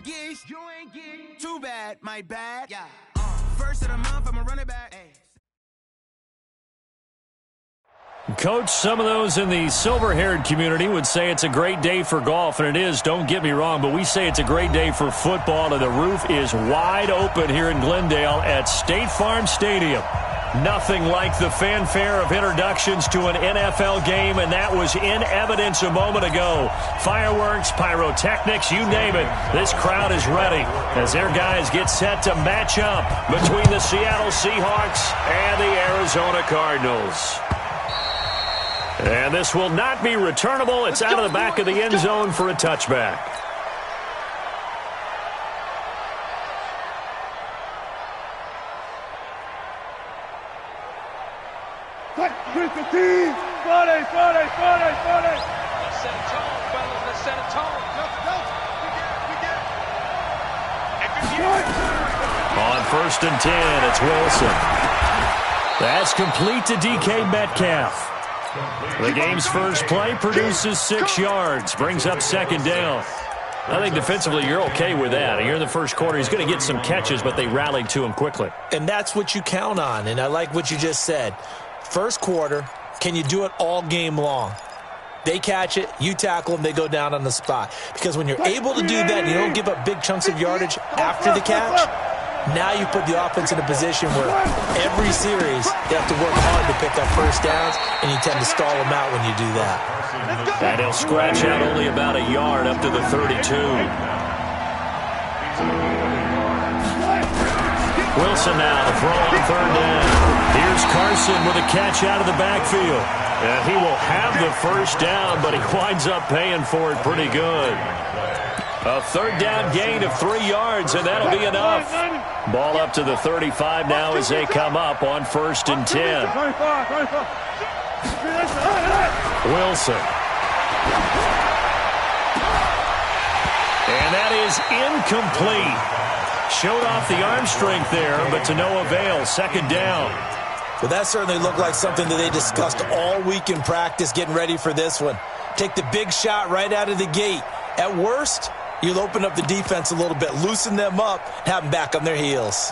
ain't get too bad, my bad. Yeah. First of the month, I'm a running back. Hey. Coach, some of those in the silver-haired community would say it's a great day for golf, and it is, don't get me wrong, but we say it's a great day for football, and the roof is wide open here in Glendale at State Farm Stadium. Nothing like the fanfare of introductions to an NFL game, and that was in evidence a moment ago. Fireworks, pyrotechnics, you name it. This crowd is ready as their guys get set to match up between the Seattle Seahawks and the Arizona Cardinals. And this will not be returnable. It's out of the back of the end zone for a touchback. Let's set a tone, fellas. Let's set a tone. On 1st and 10, it's Wilson. That's complete to DK Metcalf. The game's first play produces 6 yards, brings up 2nd down. I think defensively you're okay with that. Here in the first quarter, he's going to get some catches, but they rallied to him quickly. And that's what you count on, and I like what you just said. First quarter, can you do it all game long? They catch it, you tackle them, they go down on the spot. Because when you're able to do that and you don't give up big chunks of yardage after the catch, now you put the offense in a position where every series they have to work hard to pick up first downs, and you tend to stall them out when you do that. And he'll scratch out only about a yard up to the 32. Wilson now to throw on 3rd down. Here's Carson with a catch out of the backfield. And he will have the first down, but he winds up paying for it pretty good. A 3rd down gain of 3 yards, and that'll be enough. Ball up to the 35 now as they come up on 1st and 10. Wilson. And that is incomplete. Showed off the arm strength there, but to no avail. 2nd down. Well, that certainly looked like something that they discussed all week in practice getting ready for this one. Take the big shot right out of the gate. At worst, you'll open up the defense a little bit, loosen them up, have them back on their heels.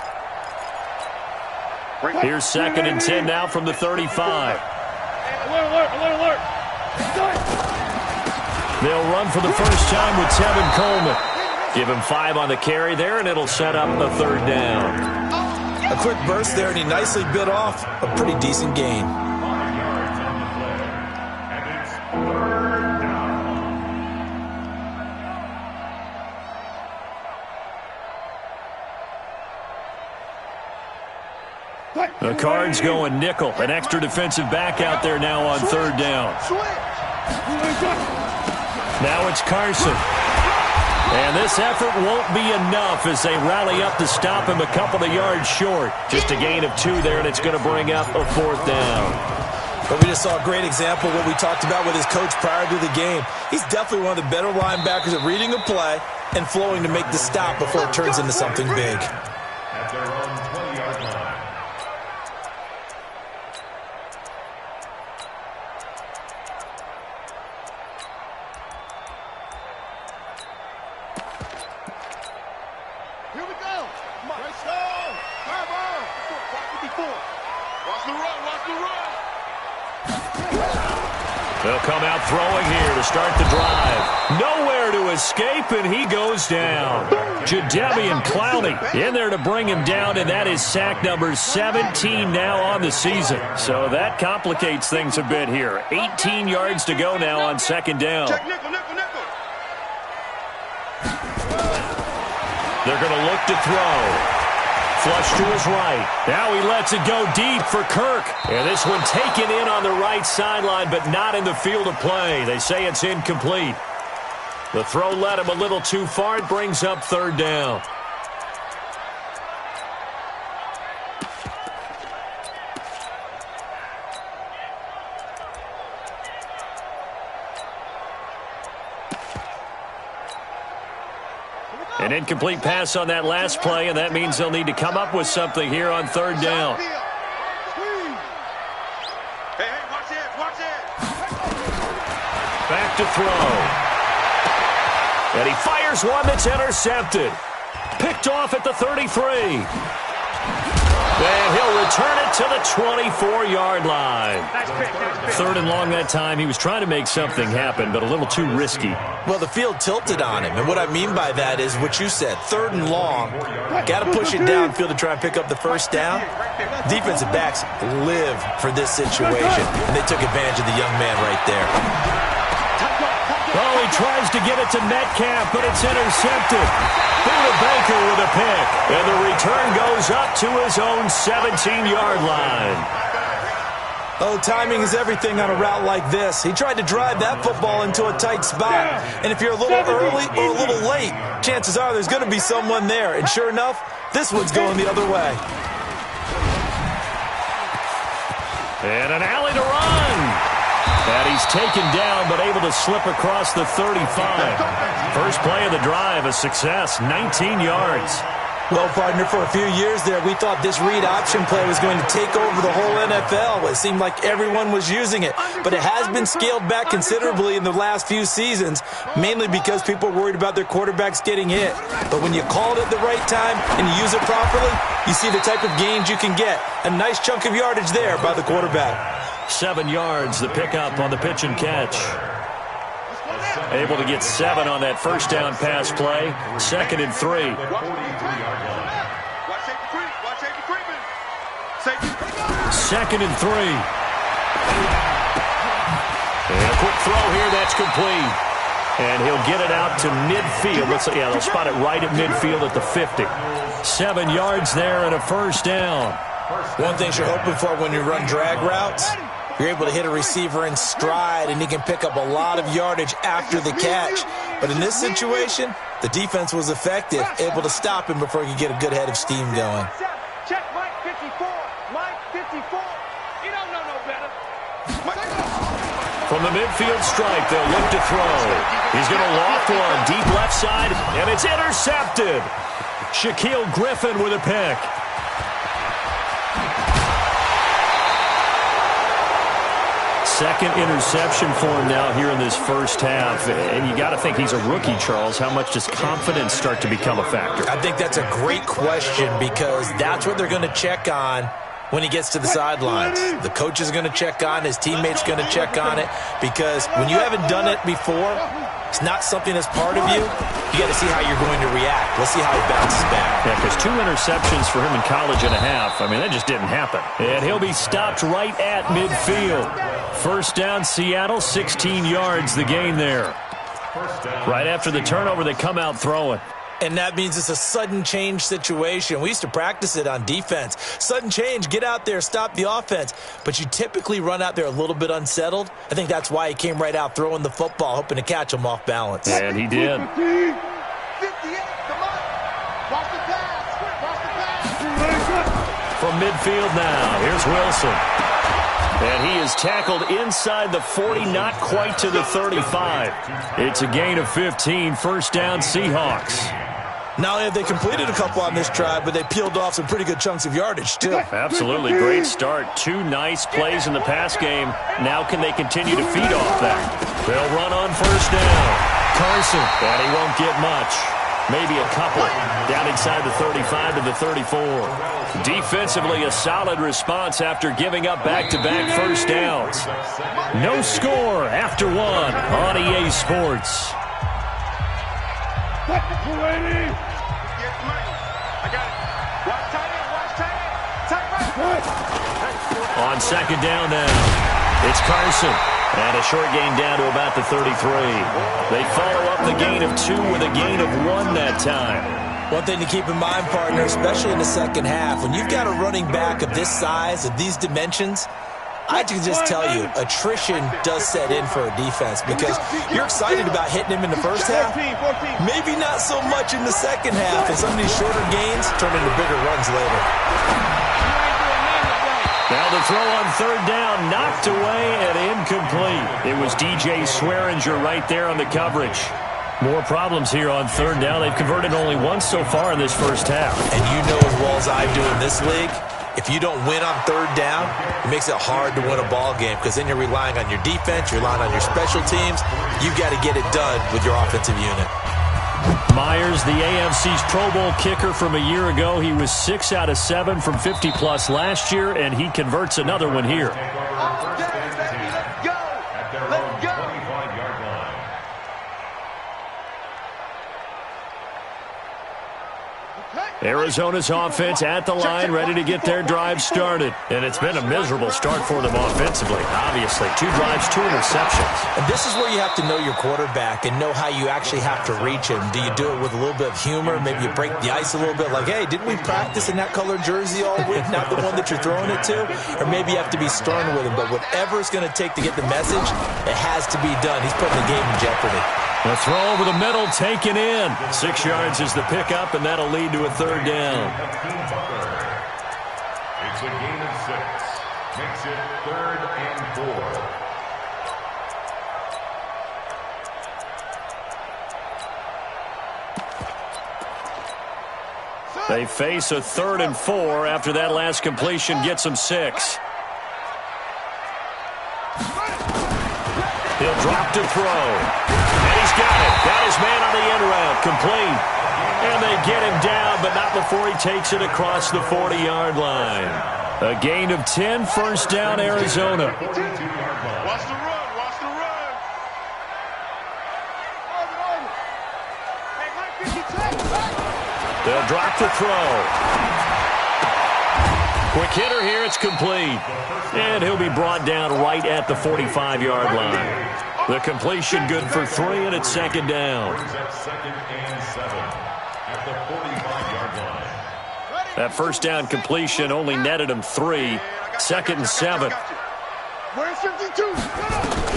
Here's 2nd and 10 now from the 35. Alert. They'll run for the first time with Tevin Coleman. Give him 5 on the carry there, and it'll set up a 3rd down. A quick burst there, and he nicely bit off a pretty decent gain. The Cards going nickel. An extra defensive back out there now on 3rd down. Now it's Carson. And this effort won't be enough as they rally up to stop him a couple of yards short. Just a gain of 2 there, and it's going to bring up a 4th down. But we just saw a great example of what we talked about with his coach prior to the game. He's definitely one of the better linebackers at reading a play and flowing to make the stop before it turns into something big. They'll come out throwing here to start the drive. Nowhere to escape, and he goes down. Jadeveon Clowney in there to bring him down, and that is sack number 17 now on the season. So that complicates things a bit here. 18 yards to go now on 2nd down. They're going to look to throw. Flush to his right. Now he lets it go deep for Kirk. And this one taken in on the right sideline, but not in the field of play. They say it's incomplete. The throw led him a little too far. It brings up 3rd down. An incomplete pass on that last play, and that means they'll need to come up with something here on 3rd down. Back to throw. And he fires one that's intercepted. Picked off at the 33. And he'll return it to the 24-yard line. Third and long that time. He was trying to make something happen, but a little too risky. Well, the field tilted on him, and what I mean by that is what you said, third and long. Got to push it downfield to try and pick up the first down. Defensive backs live for this situation, and they took advantage of the young man right there. Oh, he tries to get it to Metcalf, but it's intercepted. Buda Baker with a pick, and the return goes up to his own 17-yard line. Oh, timing is everything on a route like this. He tried to drive that football into a tight spot, and if you're a little early or a little late, chances are there's going to be someone there, and sure enough, this one's going the other way. And an alley to run. And he's taken down, but able to slip across the 35. First play of the drive, a success, 19 yards. Well, partner, for a few years there, we thought this read option play was going to take over the whole NFL. It seemed like everyone was using it, but it has been scaled back considerably in the last few seasons, mainly because people are worried about their quarterbacks getting hit. But when you call it at the right time and you use it properly, you see the type of gains you can get. A nice chunk of yardage there by the quarterback. 7 yards, the pickup on the pitch and catch. Able to get 7 on that first down pass play. 2nd and 3. Second and 3. And a quick throw here, that's complete. And he'll get it out to midfield. They'll spot it right at midfield at the 50. 7 yards there and a first down. One thing you're hoping for when you run drag routes, you're able to hit a receiver in stride, and he can pick up a lot of yardage after the catch. But in this situation, the defense was effective, able to stop him before he could get a good head of steam going. Check Mike 54. Mike 54. You don't know no better. From the midfield stripe, they'll look to throw. He's going to loft one deep left side, and it's intercepted. Shaquille Griffin with a pick. Second interception for him now here in this first half. And you got to think he's a rookie, Charles. How much does confidence start to become a factor? I think that's a great question because that's what they're going to check on when he gets to the sidelines. The coach is going to check on, his teammates going to check on it, because when you haven't done it before, it's not something that's part of you. You got to see how you're going to react. Let's see how he bounces back. Yeah, because 2 interceptions for him in college and a half. I mean, that just didn't happen. And he'll be stopped right at midfield. First down, Seattle, 16 yards, the gain there. Right after the turnover, they come out throwing. And that means it's a sudden change situation. We used to practice it on defense. Sudden change, get out there, stop the offense. But you typically run out there a little bit unsettled. I think that's why he came right out throwing the football, hoping to catch him off balance. And he did. 58, come on. Watch the pass. From midfield now, here's Wilson. And he is tackled inside the 40, not quite to the 35. It's a gain of 15, first down Seahawks. Not only have they completed a couple on this drive, but they peeled off some pretty good chunks of yardage, too. Absolutely. Great start. 2 nice plays in the pass game. Now can they continue to feed off that? They'll run on first down. Carson. And he won't get much. Maybe a couple. Down inside the 35 to the 34. Defensively, a solid response after giving up back-to-back first downs. No score after 1 on EA Sports. On second down now, it's Carson. And a short gain down to about the 33. They follow up the gain of 2 with a gain of 1 that time. One thing to keep in mind, partner, especially in the second half, when you've got a running back of this size, of these dimensions, I can just tell you, attrition does set in for a defense because you're excited about hitting him in the first half. Maybe not so much in the second half, and some of these shorter gains turn into bigger runs later. Now the throw on third down, knocked away and incomplete. It was DJ Swearinger right there on the coverage. More problems here on third down. They've converted only once so far in this first half. And you know as well as I do in this league, if you don't win on third down, it makes it hard to win a ball game because then you're relying on your defense, you're relying on your special teams. You've got to get it done with your offensive unit. Myers, the AFC's Pro Bowl kicker from a year ago. He was 6 out of 7 from 50-plus last year, and he converts another one here. Arizona's offense at the line, ready to get their drive started. And it's been a miserable start for them offensively, obviously. 2 drives, 2 interceptions. And this is where you have to know your quarterback and know how you actually have to reach him. Do you do it with a little bit of humor? Maybe you break the ice a little bit like, hey, didn't we practice in that colored jersey all week, not the one that you're throwing it to? Or maybe you have to be stern with him. But whatever it's going to take to get the message, it has to be done. He's putting the game in jeopardy. The throw over the middle, taken in. 6 yards is the pickup, and that'll lead to a 3rd down. It's a gain of 6. Makes it 3rd and 4. They face a 3rd and 4 after that last completion gets them 6. He'll drop to throw. And he's got it. Got his man on the end route. Complete. And they get him down, but not before he takes it across the 40-yard line. A gain of 10, 1st down, Arizona. Watch the run. Watch the run. They'll drop the throw. Quick hitter here. It's complete. And he'll be brought down right at the 45-yard line. The completion good for 3, and it's 2nd down. That 1st down completion only netted him 3. 2nd and 7.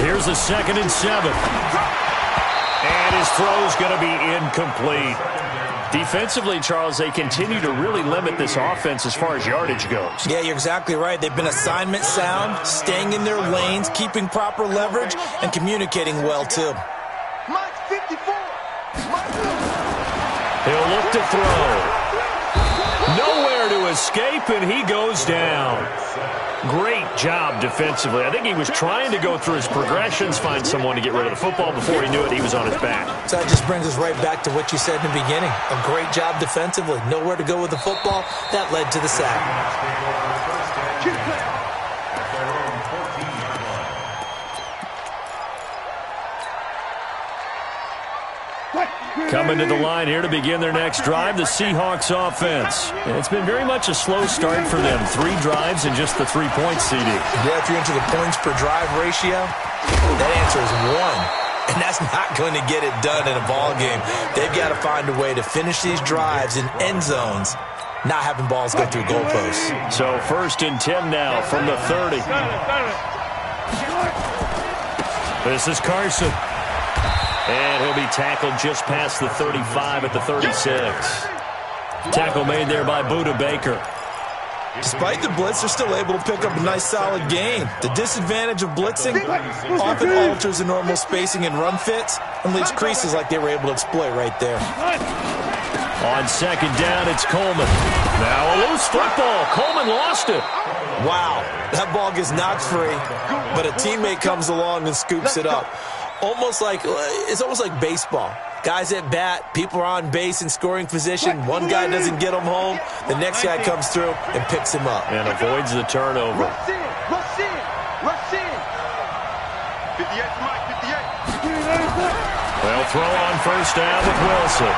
Here's the 2nd and 7. And his throw's going to be incomplete. Defensively, Charles, they continue to really limit this offense as far as yardage goes. Yeah, you're exactly right. They've been assignment sound, staying in their lanes, keeping proper leverage, and communicating well, too. He'll look to throw. Nowhere to escape, and he goes down. Great job defensively. I think he was trying to go through his progressions, find someone to get rid of the football. Before he knew it, he was on his back. So that just brings us right back to what you said in the beginning. A great job defensively. Nowhere to go with the football. That led to the sack. Coming to the line here to begin their next drive, the Seahawks offense. And it's been very much a slow start for them. 3 drives and just the 3 points, CD. Yeah, if you're into the points per drive ratio, that answer is 1. And that's not going to get it done in a ball game. They've got to find a way to finish these drives in end zones, not having balls go through goalposts. So 1st and 10 now from the 30. This is Carson. And he'll be tackled just past the 35 at the 36. Tackle made there by Budda Baker. Despite the blitz, they're still able to pick up a nice solid gain. The disadvantage of blitzing often alters the normal spacing and run fits and leaves creases like they were able to exploit right there. On 2nd down, it's Coleman. Now a loose football. Coleman lost it. Wow, that ball gets knocked free, but a teammate comes along and scoops it up. It's almost like baseball. Guys at bat, people are on base in scoring position. One guy doesn't get him home. The next guy comes through and picks him up. And avoids the turnover. Rush in. 58, Mike, 58. They'll throw on 1st down with Wilson.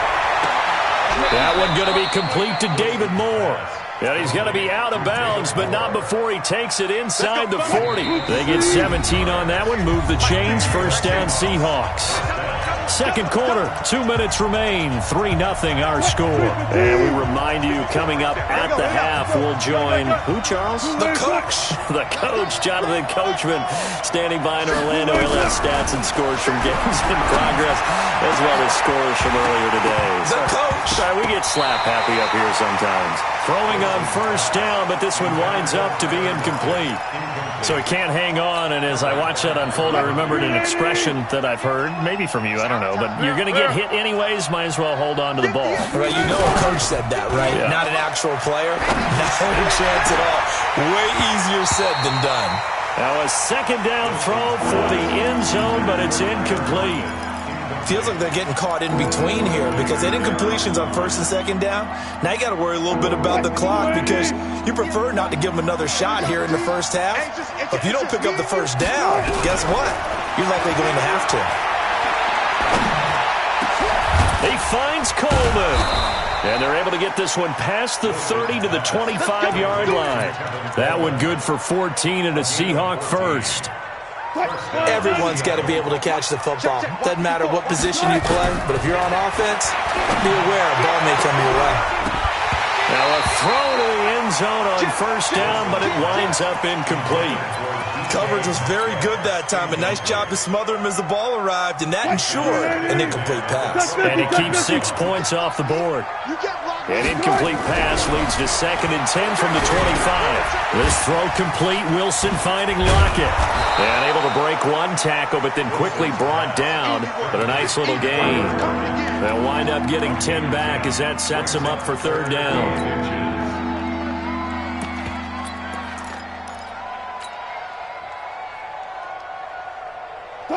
That one going to be complete to David Moore. And he's going to be out of bounds, but not before he takes it inside the 40. They get 17 on that one, move the chains, 1st down Seahawks. 2nd quarter, 2 minutes remain, 3-0 our score. And we remind you, coming up at the half, we'll join, who, Charles? The coach. The coach, Jonathan Coachman, standing by in Orlando. He'll have stats and scores from games in progress, as well as scores from earlier today. The coach. We get slap happy up here sometimes. Throwing on 1st down, but this one winds up to be incomplete. So he can't hang on, and as I watch that unfold, I remembered an expression that I've heard, maybe from you, I don't know, but you're going to get hit anyways, might as well hold on to the ball. Right, you know a coach said that, right? Yeah. Not an actual player. Not a chance at all. Way easier said than done. Now a 2nd down throw for the end zone, but it's incomplete. feels like they're getting caught in between here because they didn't completions on first and second down. Now you got to worry a little bit about the clock because you prefer not to give them another shot here in the first half. But if you don't pick up the first down, guess what? You're likely going to have to. He finds Coleman. And they're able to get this one past the 30 to the 25-yard line. That one good for 14 and a Seahawk first. Everyone's got to be able to catch the football. Doesn't matter what position you play, but if you're on offense, be aware a ball may come your way. Now a throw to the end zone on first down, but it winds up incomplete. Coverage was very good that time. A nice job to smother him as the ball arrived, and that ensured an incomplete pass. And it keeps 6 points off the board. An incomplete pass leads to 2nd and 10 from the 25. This throw complete, Wilson finding Lockett. And able to break one tackle, but then quickly brought down. But a nice little gain. They'll wind up getting 10 back as that sets them up for 3rd down.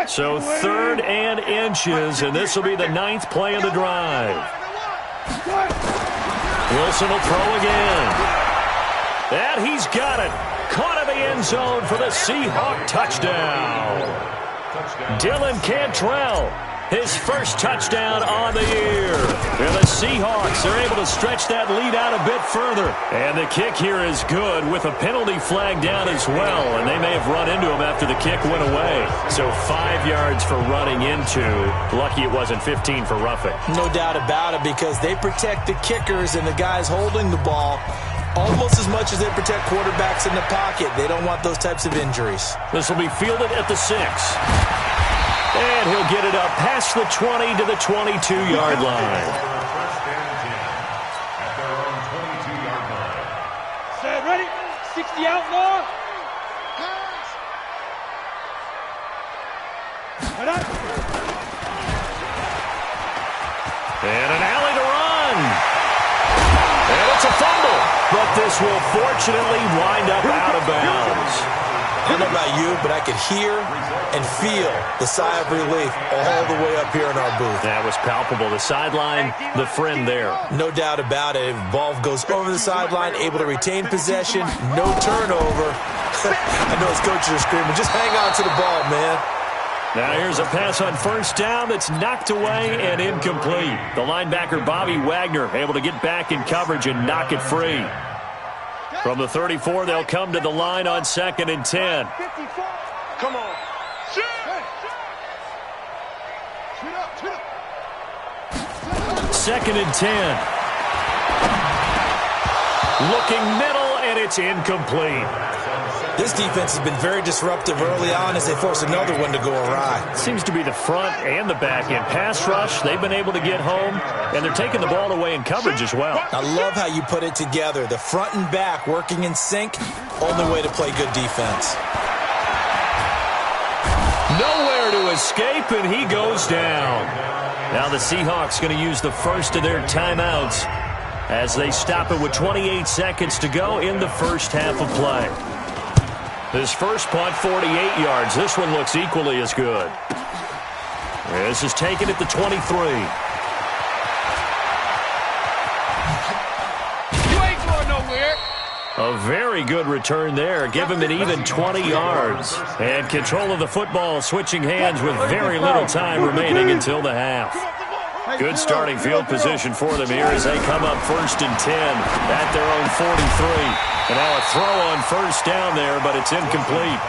So 3rd and inches, and this will be the 9th play of the drive. Wilson will throw again. And he's got it. Caught in the end zone for the Seahawk touchdown. Dylan Cantrell, his first touchdown on the year. And the Seahawks are able to stretch that lead out a bit further. And the kick here is good with a penalty flag down as well. And they may have run into him after the kick went away. So 5 yards for running into. Lucky it wasn't 15 for roughing. No doubt about it because they protect the kickers and the guys holding the ball almost as much as they protect quarterbacks in the pocket. They don't want those types of injuries. This will be fielded at the 6. And he'll get it up past the 20 to the 22-yard line. Set, ready? 60 outlaw. And an alley to run. And it's a fumble. But this will fortunately wind up out of bounds. I don't know about you, but I could hear and feel the sigh of relief all the way up here in our booth. That was palpable. The sideline, the friend there. No doubt about it. Ball goes over the sideline, able to retain possession, no turnover. I know his coaches are screaming, just hang on to the ball, man. Now here's a pass on first down that's knocked away and incomplete. The linebacker, Bobby Wagner, able to get back in coverage and knock it free. From the 34, they'll come to the line on 2nd and 10. Come on. Shoot. 2nd and 10. Looking middle, and it's incomplete. This defense has been very disruptive early on as they force another one to go awry. Seems to be the front and the back end. Pass rush, they've been able to get home, and they're taking the ball away in coverage as well. I love how you put it together. The front and back working in sync, only way to play good defense. Nowhere to escape, and he goes down. Now the Seahawks going to use the first of their timeouts as they stop it with 28 seconds to go in the first half of play. This first punt, 48 yards. This one looks equally as good. This is taken at the 23. You ain't going nowhere. A very good return there. Give him an even 20 yards. And control of the football switching hands with very little time remaining until the half. Good starting field position for them here as they come up 1st and 10 at their own 43. And now a throw on first down there, but it's incomplete.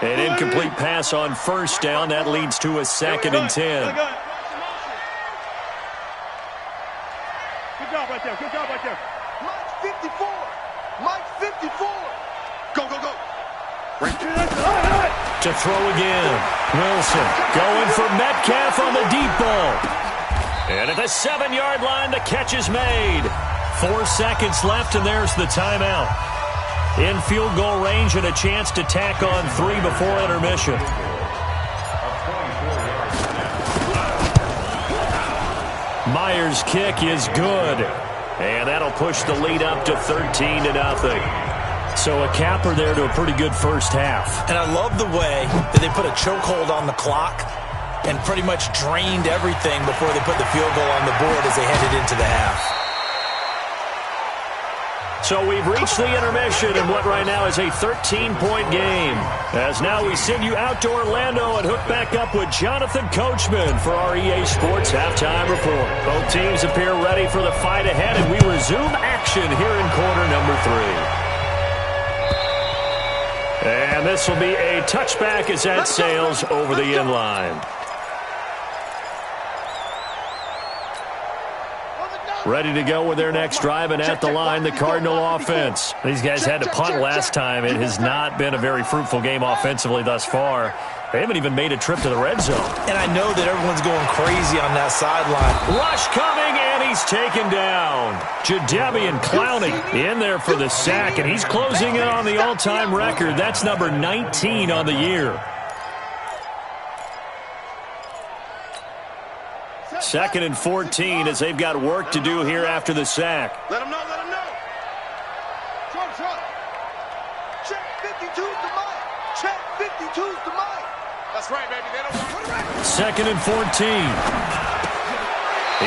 An incomplete pass on first down. That leads to a 2nd and 10. Good job right there. Good job right there. Mike 54. Mike 54. Go, go, go. To throw again. Wilson going for Metcalf on the deep ball. And at the 7-yard line, the catch is made. 4 seconds left, and there's the timeout. In field goal range and a chance to tack on 3 before intermission. Myers' kick is good. And that'll push the lead up to 13-0. So a capper there to a pretty good first half. And I love the way that they put a chokehold on the clock and pretty much drained everything before they put the field goal on the board as they headed into the half. So we've reached the intermission in what right now is a 13-point game. As now we send you out to Orlando and hook back up with Jonathan Coachman for our EA Sports Halftime Report. Both teams appear ready for the fight ahead, and we resume action here in quarter number 3. And this will be a touchback as that sails over the end line. Ready to go with their next drive, and at the line, the Cardinal offense. These guys had to punt last time. It has not been a very fruitful game offensively thus far. They haven't even made a trip to the red zone. And I know that everyone's going crazy on that sideline. Rush coming, and he's taken down. Jadeveon Clowney in there for the sack, and he's closing in on the all-time record. That's number 19 on the year. Second and 14 as they've got work to do here after the sack. Let him know, let him know. Trump. Check 52's the mic. Check 52's the mic. That's right, baby. They don't want to right. Second and 14.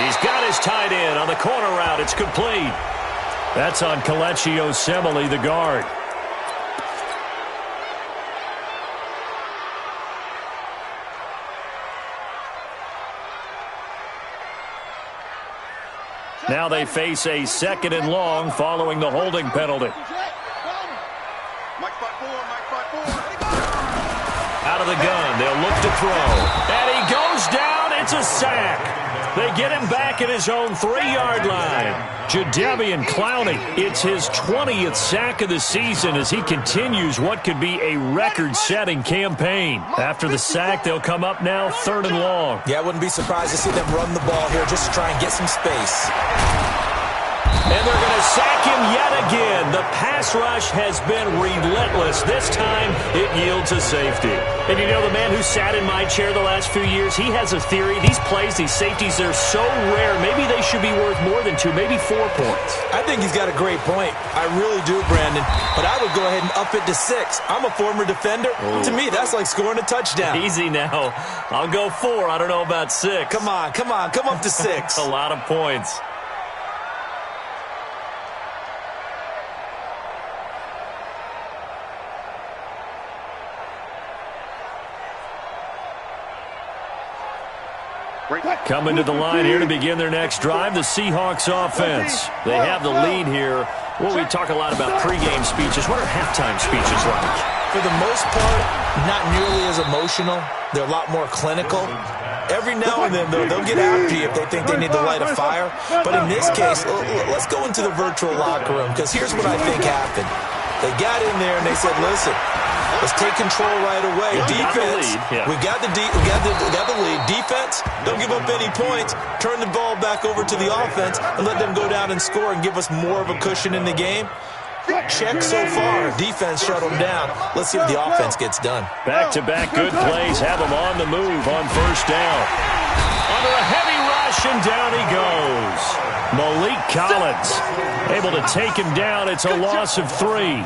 He's got his tight end on the corner route. It's complete. That's on Kelechi Osemele, the guard. Now they face a second and long following the holding penalty. Out of the gun, they'll look to throw. And he goes down. It's a sack. They get him back at his own 3-yard line. Jadeveon Clowney, it's his 20th sack of the season as he continues what could be a record-setting campaign. After the sack, they'll come up now 3rd and long. Yeah, I wouldn't be surprised to see them run the ball here just to try and get some space. And they're going to sack him yet again. The pass rush has been relentless. This time, it yields a safety. And you know, the man who sat in my chair the last few years, he has a theory. These plays, these safeties, they're so rare. Maybe they should be worth more than 2, maybe 4 points. I think he's got a great point. I really do, Brandon. But I would go ahead and up it to 6. I'm a former defender. Ooh. To me, that's like scoring a touchdown. Easy now. I'll go 4. I don't know about 6. Come on. Come up to 6. A lot of points. Coming to the line here to begin their next drive, the Seahawks offense. They have the lead here. Well, we talk a lot about pregame speeches. What are halftime speeches like? For the most part, not nearly as emotional. They're a lot more clinical. Every now and then, though, they'll get after you if they think they need to light a fire. But in this case, let's go into the virtual locker room, because here's what I think happened. They got in there and they said, listen, let's take control right away. Defense, we got the lead. Defense, don't give up any points. Turn the ball back over to the offense and let them go down and score and give us more of a cushion in the game. Check so far. Defense shut them down. Let's see if the offense gets done. Back-to-back good plays have them on the move on first down. Under a heavy rush, and down he goes. Malik Collins able to take him down. It's a loss of 3.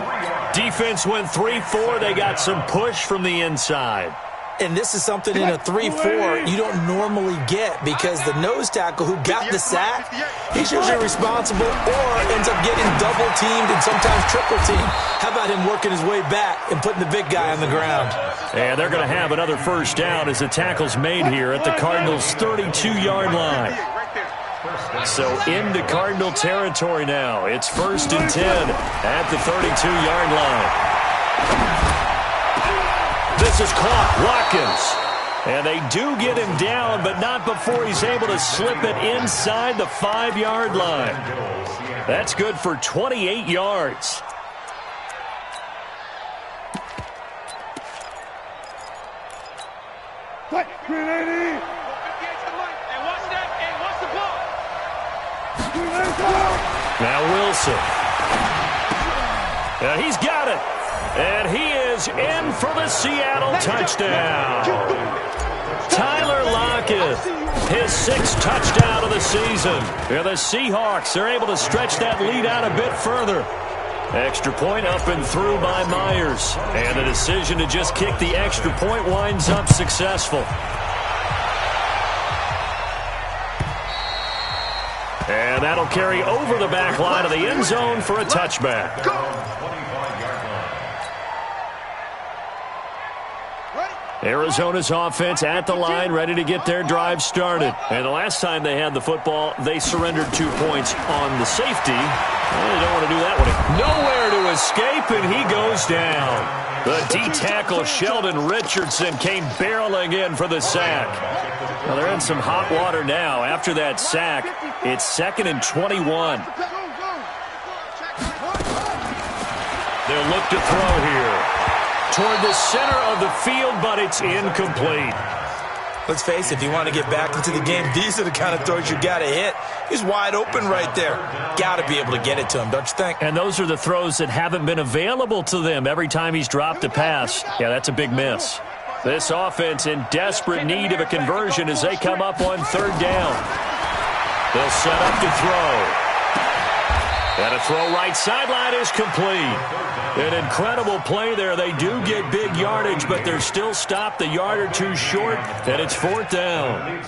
Defense went 3-4. They got some push from the inside. And this is something in a 3-4 you don't normally get, because the nose tackle who got the sack, he's usually responsible or ends up getting double-teamed and sometimes triple-teamed. How about him working his way back and putting the big guy on the ground? And they're going to have another first down as the tackle's made here at the Cardinals' 32-yard line. So into Cardinal territory now. It's 1st and 10 at the 32-yard line. This is caught. Watkins. And they do get him down, but not before he's able to slip it inside the 5-yard line. That's good for 28 yards. Now Wilson. He's got it. And he is in for the Seattle touchdown. Tyler Lockett, his 6th touchdown of the season. The Seahawks are able to stretch that lead out a bit further. Extra point up and through by Myers. And the decision to just kick the extra point winds up successful. And that'll carry over the back line of the end zone for a touchback. Arizona's offense at the line, ready to get their drive started. And the last time they had the football, they surrendered 2 points on the safety. They don't want to do that one. Nowhere to escape, and he goes down. The D-tackle Sheldon Richardson came barreling in for the sack. Well, they're in some hot water now. After that sack, it's 2nd and 21. They'll look to throw here. Toward the center of the field, but it's incomplete. Let's face it, if you want to get back into the game, these are the kind of throws you got to hit. He's wide open right there. Got to be able to get it to him, don't you think? And those are the throws that haven't been available to them every time he's dropped a pass. Yeah, that's a big miss. This offense in desperate need of a conversion as they come up on 3rd down. They'll set up to throw. And a throw right sideline is complete. An incredible play there. They do get big yardage, but they're still stopped a yard or two short, and it's 4th down.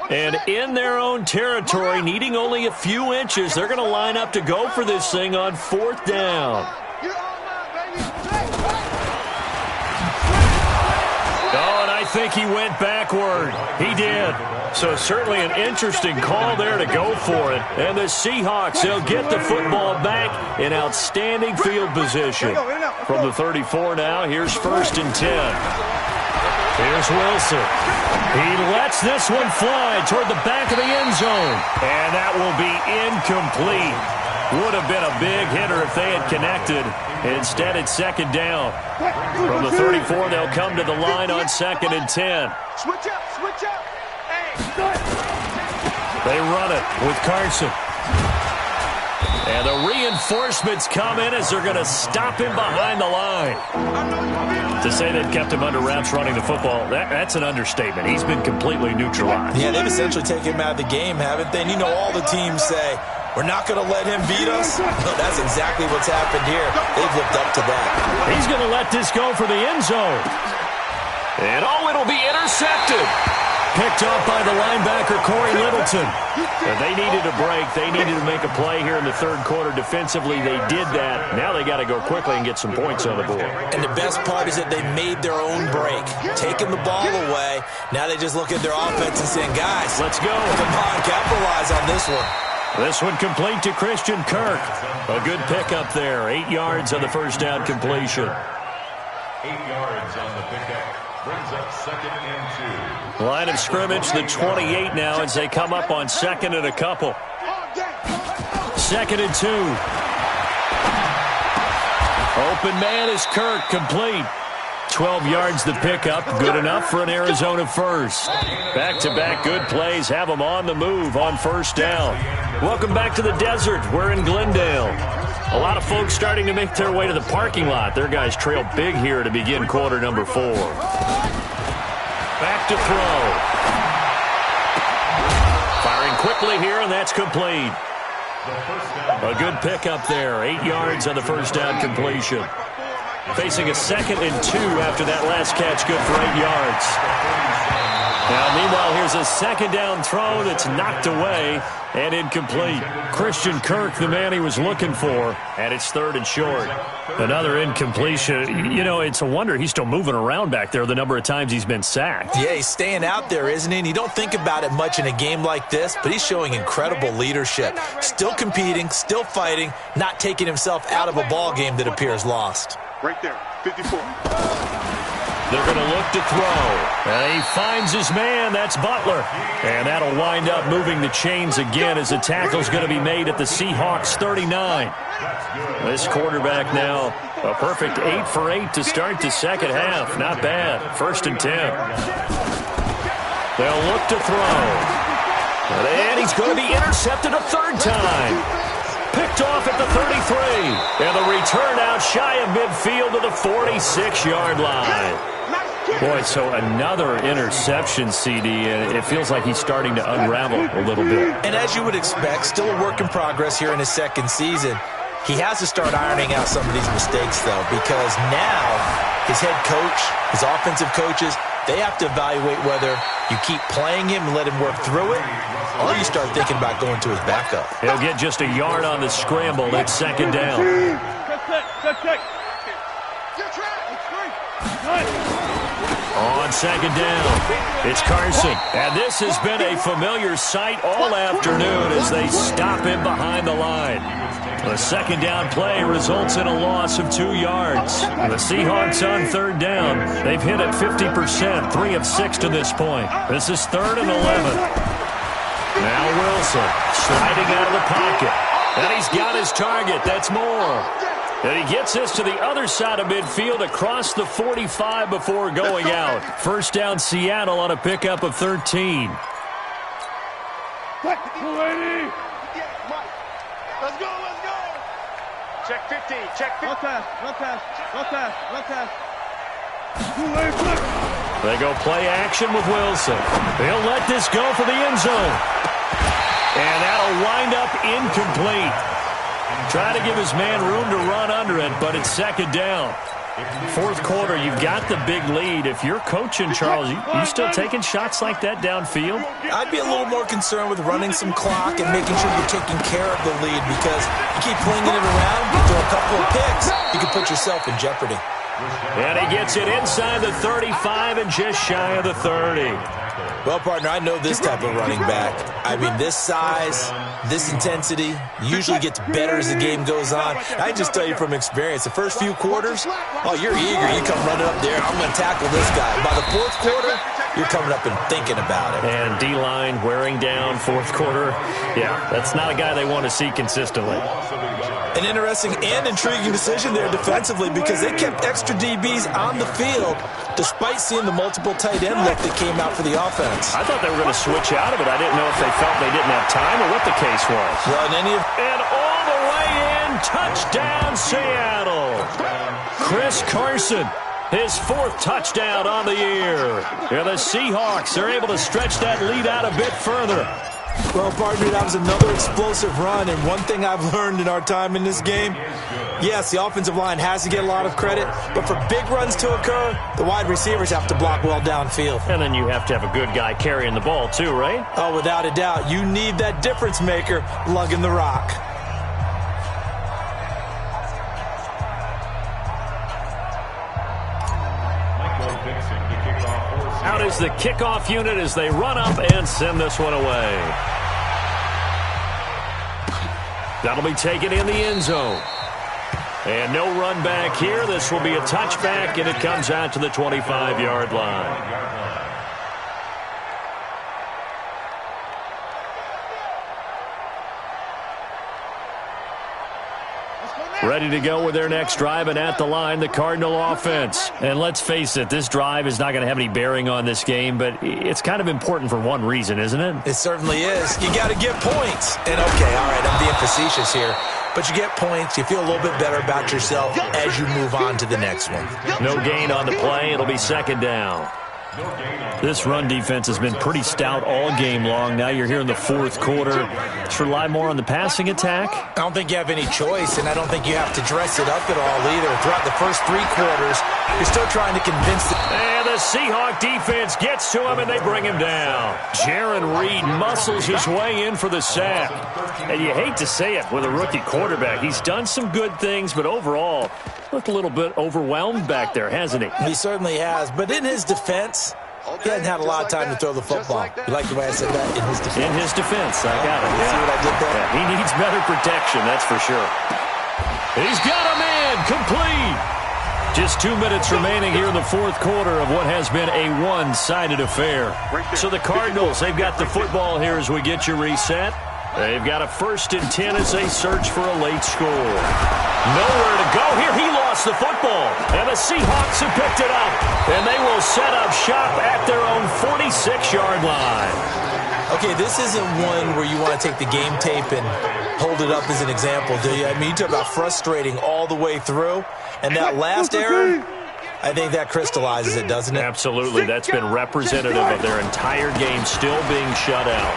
And in their own territory, needing only a few inches, they're going to line up to go for this thing on 4th down. Oh, and I think he went backward. He did. So certainly an interesting call there to go for it. And the Seahawks, they'll get the football back in outstanding field position. From the 34 now, here's 1st and 10. Here's Wilson. He lets this one fly toward the back of the end zone. And that will be incomplete. Would have been a big hitter if they had connected. Instead, it's 2nd down. From the 34, they'll come to the line on 2nd and 10. Switch up, switch up. They run it with Carson. And the reinforcements come in as they're going to stop him behind the line. To say they've kept him under wraps running the football, that's an understatement. He's been completely neutralized. Yeah, they've essentially taken him out of the game, haven't they? And you know all the teams say, we're not going to let him beat us. No, that's exactly what's happened here. They've lived up to that. He's going to let this go for the end zone. And, it'll be intercepted. Picked up by the linebacker, Corey Littleton. And they needed a break. They needed to make a play here in the 3rd quarter. Defensively, they did that. Now they got to go quickly and get some points on the board. And the best part is that they made their own break. Taking the ball away. Now they just look at their offense and saying, guys, let's go. Come on, capitalize on this one. This one complete to Christian Kirk. A good pickup there. 8 yards on the 1st down completion. 8 yards on the pickup. Brings up 2nd and 2. Line of scrimmage, the 28 now as they come up on 2nd and a couple. 2nd and 2. Open man is Kirk, complete. 12 yards the pickup, good enough for an Arizona first. Back-to-back good plays have them on the move on 1st down. Welcome back to the desert. We're in Glendale. A lot of folks starting to make their way to the parking lot. Their guys trail big here to begin quarter number 4. Back to throw. Firing quickly here, and that's complete. A good pickup there. 8 yards on the 1st down completion. Facing a 2nd and 2 after that last catch, good for 8 yards. Now, meanwhile, here's a 2nd down throw that's knocked away and incomplete. Christian Kirk, the man he was looking for, and it's 3rd and short. Another incompletion. You know, it's a wonder he's still moving around back there the number of times he's been sacked. Yeah, he's staying out there, isn't he? And you don't think about it much in a game like this, but he's showing incredible leadership. Still competing, still fighting, not taking himself out of a ball game that appears lost. Right there, 54. They're going to look to throw. And he finds his man. That's Butler. And that'll wind up moving the chains again as the tackle's going to be made at the Seahawks 39. This quarterback now, a perfect 8 for 8 to start the 2nd half. Not bad. 1st and 10. They'll look to throw. And he's going to be intercepted a 3rd time. picked off at the 33. And the return out shy of midfield to the 46-yard line. Boy, so another interception, CD, and it feels like he's starting to unravel a little bit. And as you would expect, still a work in progress here in his second season. He has to start ironing out some of these mistakes, though, because now his head coach, his offensive coaches, they have to evaluate whether you keep playing him and let him work through it, or you start thinking about going to his backup. He'll get just a yard on the scramble. It's second down. On second down, it's Carson. And this has been a familiar sight all afternoon as they stop him behind the line. The second down play results in a loss of 2 yards. The Seahawks on third down. They've hit it 50%, 3 of 6 to this point. This is 3rd and 11. Now Wilson sliding out of the pocket. And he's got his target. That's Moore. And he gets this to the other side of midfield across the 45 before going out. First down Seattle on a pickup of 13. Let's go. Check 15, check 15. No pass. They go play action with Wilson. They'll let this go for the end zone. And that'll wind up incomplete. Try to give his man room to run under it, but it's second down. Fourth quarter, you've got the big lead. If you're coaching, Charles, you still taking shots like that downfield? I'd be a little more concerned with running some clock and making sure you're taking care of the lead, because you keep flinging it around, you throw a couple of picks, you can put yourself in jeopardy. And he gets it inside the 35 and just shy of the 30. Well, partner, I know this type of running back. I mean, this size, this intensity usually gets better as the game goes on. I just tell you from experience, the first few quarters, oh, you're eager. You come running up there, I'm going to tackle this guy. By the fourth quarter, you're coming up and thinking about it. And D-line wearing down fourth quarter. Yeah, that's not a guy they want to see consistently. An interesting and intriguing decision there defensively, because they kept extra DBs on the field despite seeing the multiple tight end look that came out for the offense. I thought they were going to switch out of it. I didn't know if they felt they didn't have time or what the case was. Well, and all the way in, touchdown Seattle. Chris Carson, his 4th touchdown on the year. And the Seahawks are able to stretch that lead out a bit further. Well, partner, that was another explosive run, and one thing I've learned in our time in this game, yes, the offensive line has to get a lot of credit, but for big runs to occur, the wide receivers have to block well downfield. And then you have to have a good guy carrying the ball too, right? Oh, without a doubt. You need that difference maker lugging the rock. Out is the kickoff unit as they run up and send this one away. That'll be taken in the end zone. And no run back here. This will be a touchback, and it comes out to the 25-yard line. Ready to go with their next drive, and at the line, the Cardinal offense. And let's face it, this drive is not going to have any bearing on this game, but it's kind of important for one reason, isn't it? It certainly is. You got to get points. And okay, all right, I'm being facetious here, but you get points, you feel a little bit better about yourself as you move on to the next one. No gain on the play. It'll be second down. This run defense has been pretty stout all game long. Now you're here in the fourth quarter. Just rely more on the passing attack. I don't think you have any choice, and I don't think you have to dress it up at all either. Throughout the first 3 quarters, you're still trying to convince the... And the Seahawk defense gets to him, and they bring him down. Jaron Reed muscles his way in for the sack. And you hate to say it with a rookie quarterback. He's done some good things, but overall, looked a little bit overwhelmed back there, hasn't he? He certainly has, but in his defense, he hasn't had a lot of time to throw the football. You like the way I said that? In his defense. In his defense, I got it. See what I did there? Yeah, he needs better protection, that's for sure. He's got a man, complete. Just 2 minutes remaining here in the fourth quarter of what has been a one-sided affair. So the Cardinals, they've got the football here as we get you reset. They've got a 1st and 10 as they search for a late score. Nowhere to go here. He lost the football. And the Seahawks have picked it up. And they will set up shop at their own 46-yard line. Okay, this isn't one where you want to take the game tape and hold it up as an example, do you? I mean, you talk about frustrating all the way through, and that last error, I think that crystallizes it, doesn't it? Absolutely. That's been representative of their entire game still being shut out.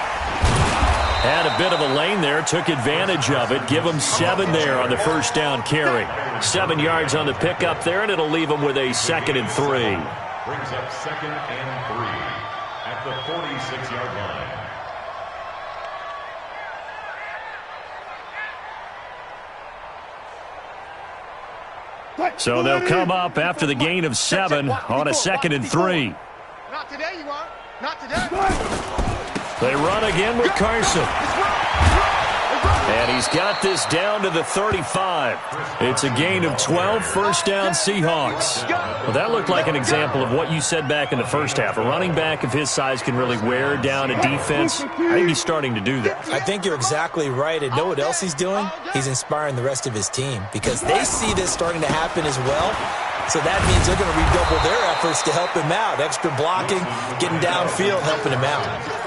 Had a bit of a lane there, took advantage of it. Give them 7 there on the first down carry. 7 yards on the pickup there, and it'll leave them with a 2nd and 3. Brings up 2nd and 3 at the 46-yard line. So they'll come up after the gain of 7 on a 2nd and 3. Not today, you are. Not today. They run again with Carson. And he's got this down to the 35. It's a gain of 12, first down Seahawks. Well, that looked like an example of what you said back in the first half. A running back of his size can really wear down a defense. I think he's starting to do that. I think you're exactly right. And know what else he's doing? He's inspiring the rest of his team because they see this starting to happen as well. So that means they're going to redouble their efforts to help him out. Extra blocking, getting downfield, helping him out.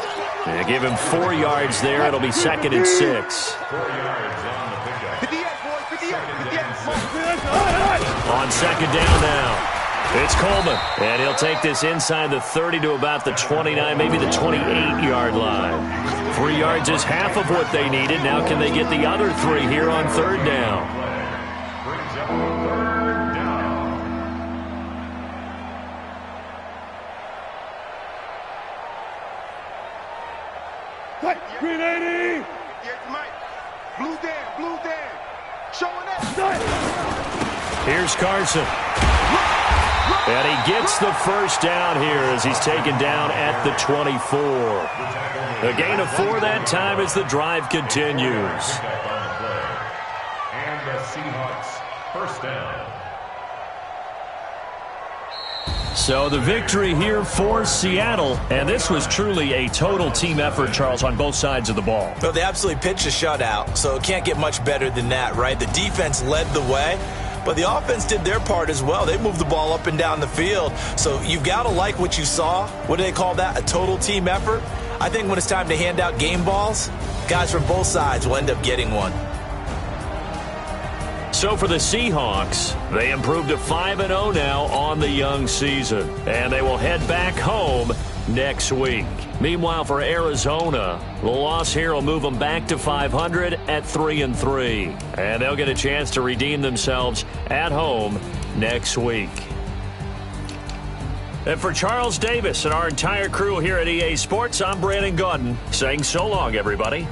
They give him 4 yards there. It'll be 2nd and 6. 4 yards on the pickup. 58, boys, 58, 58. On 2nd down now. It's Coleman. And he'll take this inside the 30 to about the 29, maybe the 28-yard line. 3 yards is half of what they needed. Now can they get the other 3 here on 3rd down? Brings up 3rd down. Green 80. Yeah, Mike. Blues down. Showing up. Here's Carson. And he gets the first down here as he's taken down at the 24. A gain of 4 that time as the drive continues. And the Seahawks first down. So the victory here for Seattle, and this was truly a total team effort, Charles, on both sides of the ball. Well, they absolutely pitched a shutout, so it can't get much better than that, right? The defense led the way, but the offense did their part as well. They moved the ball up and down the field, so you've got to like what you saw. What do they call that? A total team effort? I think when it's time to hand out game balls, guys from both sides will end up getting one. So for the Seahawks, they improved to 5-0 now on the young season. And they will head back home next week. Meanwhile, for Arizona, the loss here will move them back to 500 at 3-3. And they'll get a chance to redeem themselves at home next week. And for Charles Davis and our entire crew here at EA Sports, I'm Brandon Gaudin saying so long, everybody.